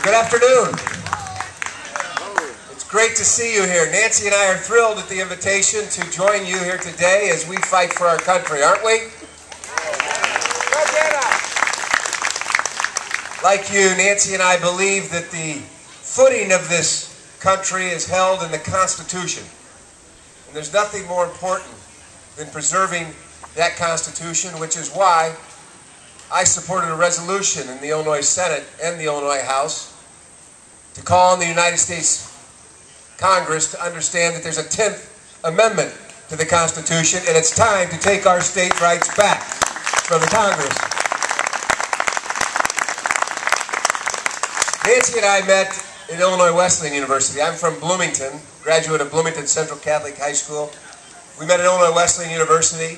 Good afternoon. It's great to see you here. Nancy and I are thrilled at the invitation to join you here today as we fight for our country, aren't we? Like you, Nancy and I believe that the footing of this country is held in the Constitution. And there's nothing more important than preserving that Constitution, which is why I supported a resolution in the Illinois Senate and the Illinois House to call on the United States Congress to understand that there's a 10th Amendment to the Constitution, and it's time to take our state rights back from the Congress. Nancy and I met at Illinois Wesleyan University. I'm from Bloomington, graduate of Bloomington Central Catholic High School. We met at Illinois Wesleyan University,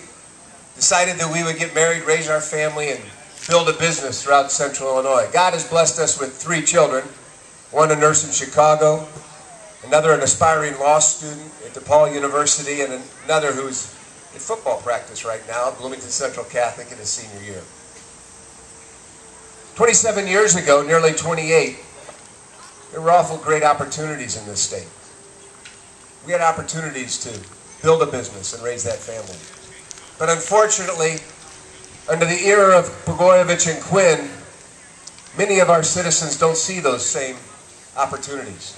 decided that we would get married, raise our family, and build a business throughout central Illinois. God has blessed us with 3 children, one a nurse in Chicago, another an aspiring law student at DePaul University, and another who's at football practice right now at Bloomington Central Catholic in his senior year. 27 years ago, nearly 28, there were awful great opportunities in this state. We had opportunities to build a business and raise that family. But unfortunately, under the era of Blagojevich and Quinn, many of our citizens don't see those same opportunities.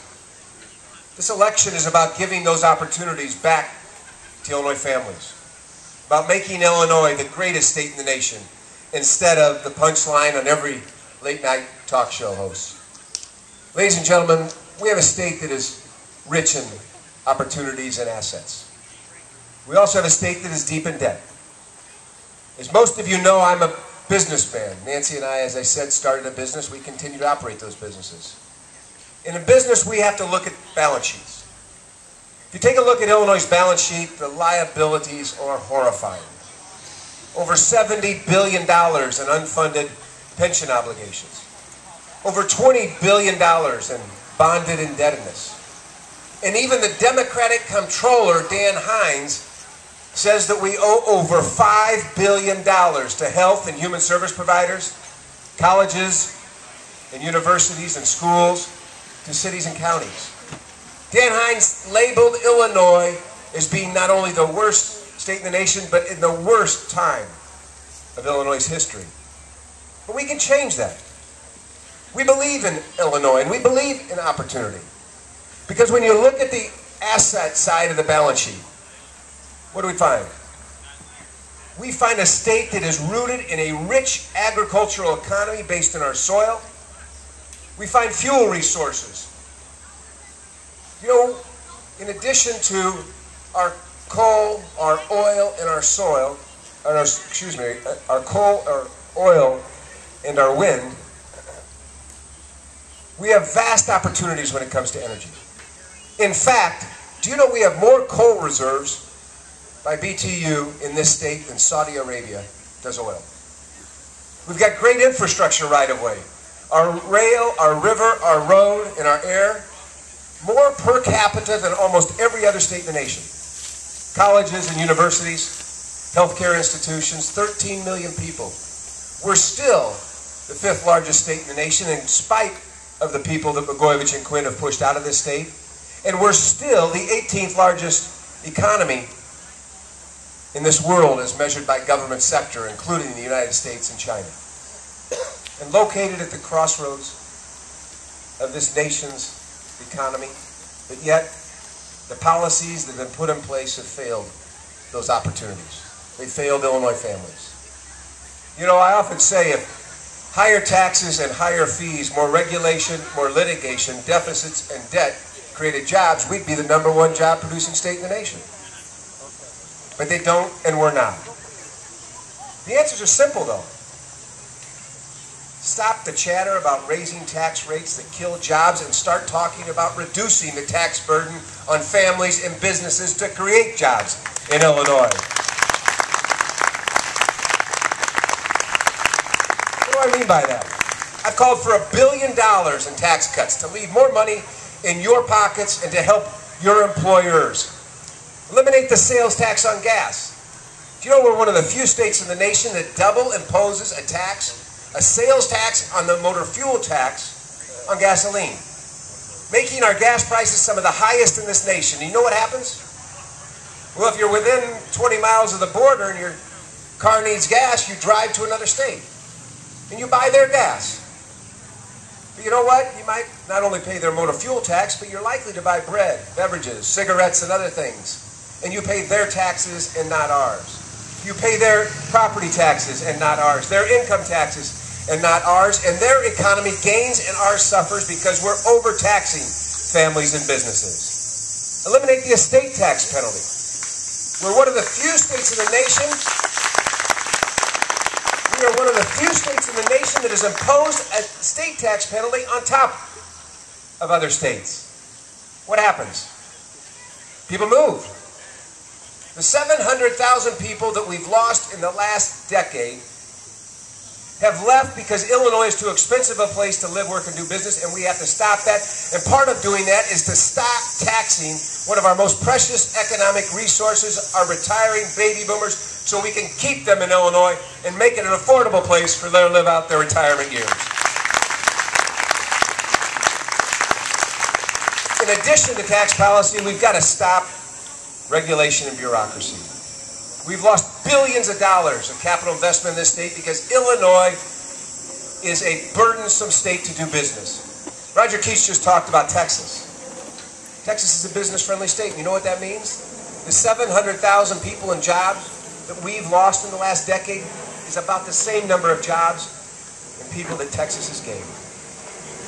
This election is about giving those opportunities back to Illinois families, about making Illinois the greatest state in the nation instead of the punchline on every late-night talk show host. Ladies and gentlemen, we have a state that is rich in opportunities and assets. We also have a state that is deep in debt. As most of you know, I'm a businessman. Nancy and I, as I said, started a business. We continue to operate those businesses. In a business, we have to look at balance sheets. If you take a look at Illinois' balance sheet, the liabilities are horrifying. Over $70 billion in unfunded pension obligations. Over $20 billion in bonded indebtedness. And even the Democratic comptroller, Dan Hines, says that we owe over $5 billion to health and human service providers, colleges and universities and schools, to cities and counties. Dan Hines labeled Illinois as being not only the worst state in the nation, but in the worst time of Illinois' history. But we can change that. We believe in Illinois, and we believe in opportunity. Because when you look at the asset side of the balance sheet, what do we find? We find a state that is rooted in a rich agricultural economy based on our soil. We find fuel resources. You know, in addition to our coal, our oil, and our soil, our coal, our oil, and our wind, we have vast opportunities when it comes to energy. In fact, do you know we have more coal reserves by BTU in this state than Saudi Arabia does oil? We've got great infrastructure right of way. Our rail, our river, our road, and our air, more per capita than almost every other state in the nation. Colleges and universities, healthcare institutions, 13 million people. We're still the 5th largest state in the nation in spite of the people that Blagojevich and Quinn have pushed out of this state. And we're still the 18th largest economy in this world as measured by government sector, including the United States and China. And located at the crossroads of this nation's economy, but yet the policies that have been put in place have failed those opportunities. They failed Illinois families. You know, I often say if higher taxes and higher fees, more regulation, more litigation, deficits, and debt created jobs, we'd be the #1 job-producing state in the nation. But they don't, and we're not. The answers are simple, though. Stop the chatter about raising tax rates that kill jobs and start talking about reducing the tax burden on families and businesses to create jobs in Illinois. What do I mean by that? I've called for $1 billion in tax cuts to leave more money in your pockets and to help your employers. Eliminate the sales tax on gas. Do you know we're one of the few states in the nation that double imposes a tax, a sales tax on the motor fuel tax on gasoline, making our gas prices some of the highest in this nation. You know what happens? Well, if you're within 20 miles of the border and your car needs gas, you drive to another state and you buy their gas. But you know what? You might not only pay their motor fuel tax, but you're likely to buy bread, beverages, cigarettes, and other things. And you pay their taxes and not ours. You pay their property taxes and not ours. Their income taxes and not ours. And their economy gains and ours suffers because we're overtaxing families and businesses. Eliminate the estate tax penalty. We're one of the few states in the nation. We are one of the few states in the nation that has imposed a state tax penalty on top of other states. What happens? People move. The 700,000 people that we've lost in the last decade have left because Illinois is too expensive a place to live, work, and do business, and we have to stop that. And part of doing that is to stop taxing one of our most precious economic resources, our retiring baby boomers, so we can keep them in Illinois and make it an affordable place for them to live out their retirement years. In addition to tax policy, we've got to stop regulation and bureaucracy. We've lost billions of dollars of capital investment in this state because Illinois is a burdensome state to do business. Roger Keach just talked about Texas. Texas is a business-friendly state. You know what that means? The 700,000 people and jobs that we've lost in the last decade is about the same number of jobs and people that Texas has gained.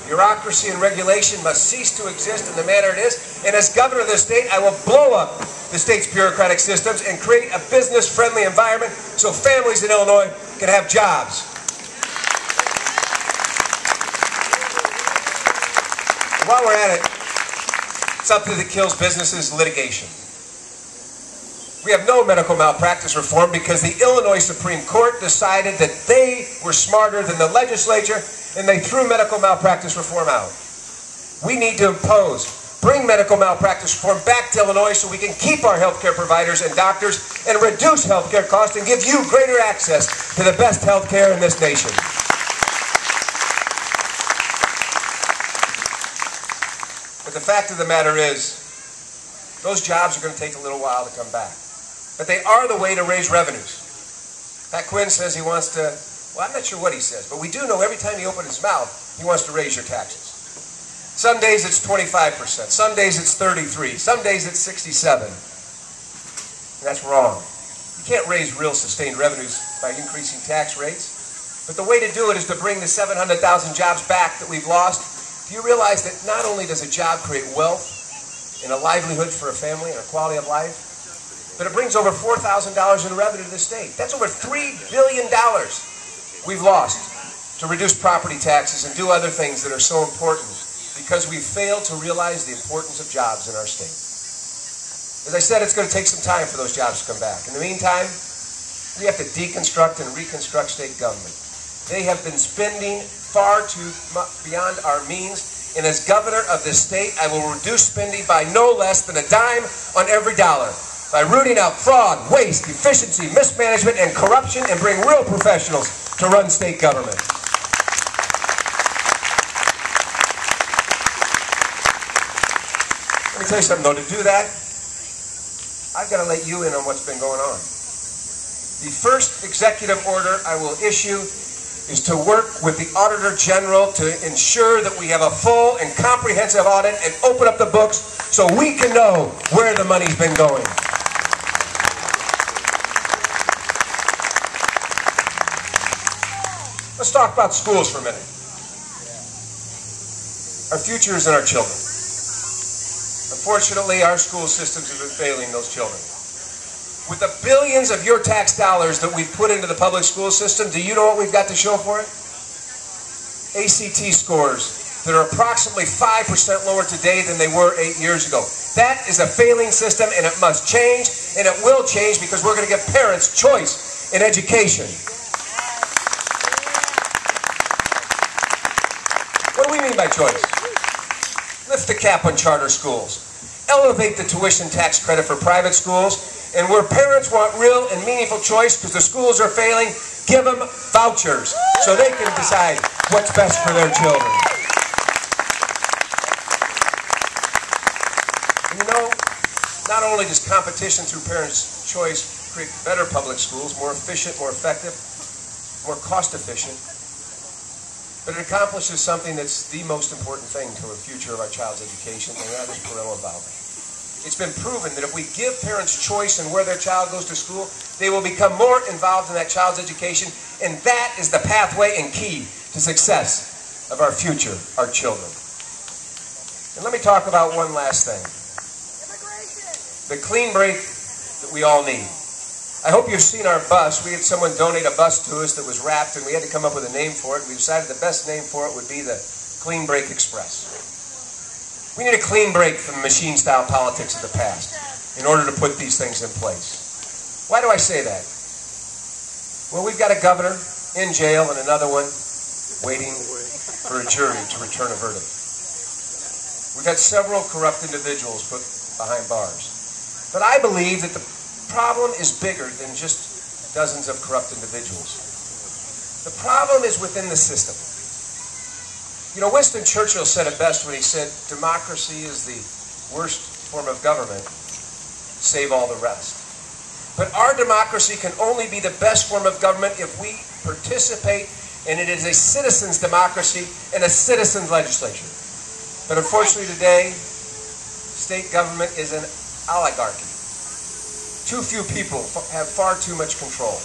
Bureaucracy and regulation must cease to exist in the manner it is, and as governor of this state, I will blow up the state's bureaucratic systems and create a business-friendly environment so families in Illinois can have jobs. And while we're at it, something that kills businesses is litigation. We have no medical malpractice reform because the Illinois Supreme Court decided that they were smarter than the legislature and they threw medical malpractice reform out. We need to bring medical malpractice reform back to Illinois so we can keep our healthcare providers and doctors and reduce healthcare costs and give you greater access to the best healthcare in this nation. But the fact of the matter is, those jobs are going to take a little while to come back. But they are the way to raise revenues. Pat Quinn says he wants to, well, I'm not sure what he says, but we do know every time he opens his mouth, he wants to raise your taxes. Some days it's 25%, some days it's 33%, some days it's 67%. And that's wrong. You can't raise real sustained revenues by increasing tax rates. But the way to do it is to bring the 700,000 jobs back that we've lost. Do you realize that not only does a job create wealth and a livelihood for a family and a quality of life, but it brings over $4,000 in revenue to the state. That's over $3 billion we've lost to reduce property taxes and do other things that are so important because we failed to realize the importance of jobs in our state. As I said, it's going to take some time for those jobs to come back. In the meantime, we have to deconstruct and reconstruct state government. They have been spending far too beyond our means, and as governor of this state, I will reduce spending by no less than a dime on every dollar by rooting out fraud, waste, efficiency, mismanagement, and corruption, and bring real professionals to run state government. Let me tell you something, though. To do that, I've got to let you in on what's been going on. The first executive order I will issue is to work with the Auditor General to ensure that we have a full and comprehensive audit and open up the books so we can know where the money's been going. Let's talk about schools for a minute. Our future is in our children. Unfortunately, our school systems have been failing those children. With the billions of your tax dollars that we've put into the public school system, do you know what we've got to show for it? ACT scores that are approximately 5% lower today than they were 8 years ago. That is a failing system, and it must change, and it will change because we're going to give parents choice in education. What do we mean by choice? Lift the cap on charter schools. Elevate the tuition tax credit for private schools. And where parents want real and meaningful choice because the schools are failing, give them vouchers so they can decide what's best for their children. Not only does competition through parents' choice create better public schools, more efficient, more effective, more cost-efficient, but it accomplishes something that's the most important thing to the future of our child's education, and that is parental involvement. It's been proven that if we give parents choice in where their child goes to school, they will become more involved in that child's education, and that is the pathway and key to success of our future, our children. And let me talk about one last thing. The clean break that we all need. I hope you've seen our bus. We had someone donate a bus to us that was wrapped, and we had to come up with a name for it. We decided the best name for it would be the Clean Break Express. We need a clean break from the machine-style politics of the past in order to put these things in place. Why do I say that? Well, we've got a governor in jail and another one waiting for a jury to return a verdict. We've had several corrupt individuals put behind bars. But I believe that the problem is bigger than just dozens of corrupt individuals. The problem is within the system. You know, Winston Churchill said it best when he said, democracy is the worst form of government, save all the rest. But our democracy can only be the best form of government if we participate, and it is a citizen's democracy and a citizen's legislature. But unfortunately today, state government is an oligarchy. Too few people have far too much control.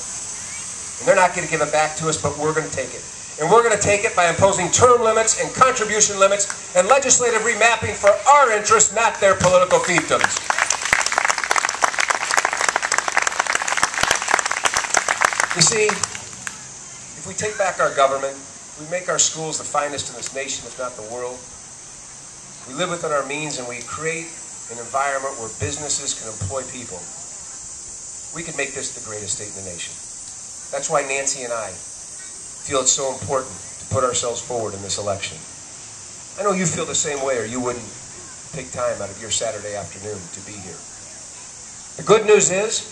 And they're not going to give it back to us, but we're going to take it. And we're going to take it by imposing term limits and contribution limits and legislative remapping for our interests, not their political fiefdoms. You see, if we take back our government, we make our schools the finest in this nation, if not the world. We live within our means and we create an environment where businesses can employ people. We can make this the greatest state in the nation. That's why Nancy and I feel it's so important to put ourselves forward in this election. I know you feel the same way, or you wouldn't take time out of your Saturday afternoon to be here. The good news is,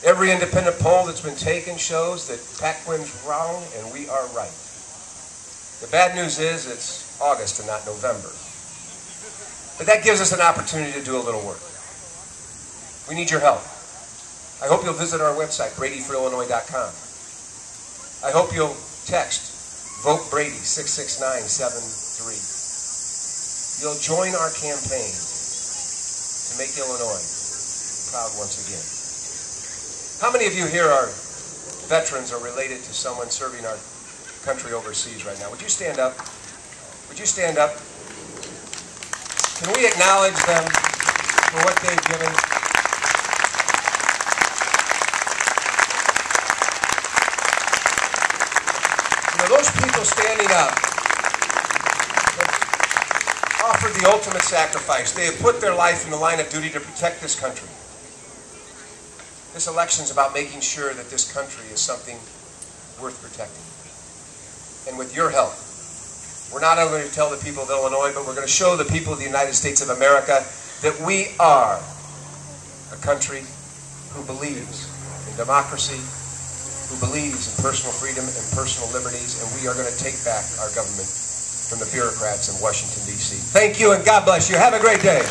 every independent poll that's been taken shows that Paquin's wrong and we are right. The bad news is it's August and not November. But that gives us an opportunity to do a little work. We need your help. I hope you'll visit our website, bradyforillinois.com. I hope you'll text Vote Brady 66973. You'll join our campaign to make Illinois proud once again. How many of you here are veterans or related to someone serving our country overseas right now? Would you stand up? Would you stand up? Can we acknowledge them for what they've given? You know, those people standing up have offered the ultimate sacrifice. They have put their life in the line of duty to protect this country. This election is about making sure that this country is something worth protecting. And with your help, we're not only going to tell the people of Illinois, but we're going to show the people of the United States of America that we are a country who believes in democracy, who believes in personal freedom and personal liberties, and we are going to take back our government from the bureaucrats in Washington, D.C. Thank you, and God bless you. Have a great day.